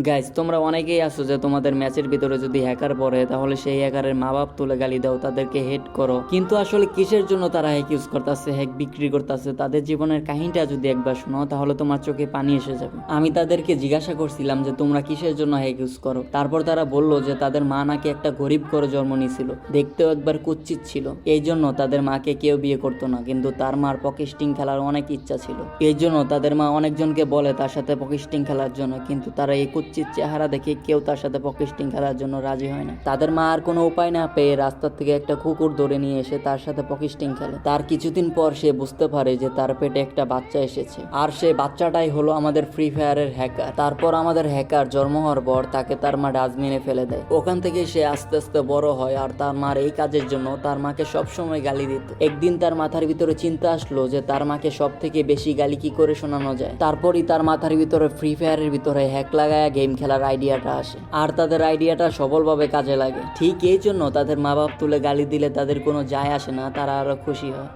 Guys, তোমরা অনেকেই আছো যে তোমাদের ম্যাচের ভিতরে যদি হ্যাকার পড়ে তাহলে সেই হ্যাকারের মা বাপ তুলে গালি দাও, তাদেরকে হেট করো। কিন্তু আসলে কিসের জন্য তারা হ্যাক ইউজ করতেছে, হ্যাক বিক্রি করতেছে, তাদের জীবনের কাহিনীটা যদি একবার শোনো তাহলে তোমার চোখে পানি এসে যাবে। আমি তাদেরকে জিজ্ঞাসা করছিলাম যে তোমরা কিসের জন্য হ্যাক ইউজ করো। তারপর তারা বললো যে তাদের মা নাকি একটা গরিব করে জন্ম নিয়েছিল, দেখতেও একবার কুৎসিত ছিল, এই জন্য তাদের মাকে কেউ বিয়ে করতো না। কিন্তু তার মার পকেস্টিং খেলার অনেক ইচ্ছা ছিল, এই জন্য তাদের মা অনেকজনকে বলে তার সাথে পকেস্টিং খেলার জন্য, কিন্তু তারা এই কুৎসিত চেহারা দেখে কেউ তার সাথে পকেস্টিং খেলার জন্য রাজি হয় না। তাদের মা আর কোনো উপায় না পেয়ে রাস্তার থেকে একটা কুকুর ধরে নিয়ে এসে তার সাথে পকেস্টিং খেলে। তার কিছুদিন পর সে বুঝতে পারে যে তার পেটে একটা বাচ্চা এসেছে, আর সে বাচ্চাটাই হলো আমাদের ফ্রি ফায়ারের হ্যাকার। তারপর আমাদের হ্যাকার জন্ম হওয়ার পর তাকে তার মা ডাস্টবিনে ফেলে দেয়। ওখান থেকে সে আস্তে আস্তে বড় হয়, আর তার মার এই কাজের জন্য তার মাকে সবসময় গালি দিত। একদিন তার মাথার ভিতরে চিন্তা আসলো যে তার মাকে সব থেকে বেশি গালি কি করে শোনানো যায়। তারপরই তার মাথার ভিতরে ফ্রি ফায়ারের ভিতরে হ্যাক লাগায়া গেম খেলার আইডিয়াটা আসে, আর তাদের আইডিয়াটা সফলভাবে কাজে লাগে। ঠিক এই জন্য তাদের মা বাপ তুলে গালি দিলে তাদের কোনো যায় আসে না, তারা আরো খুশি হয়।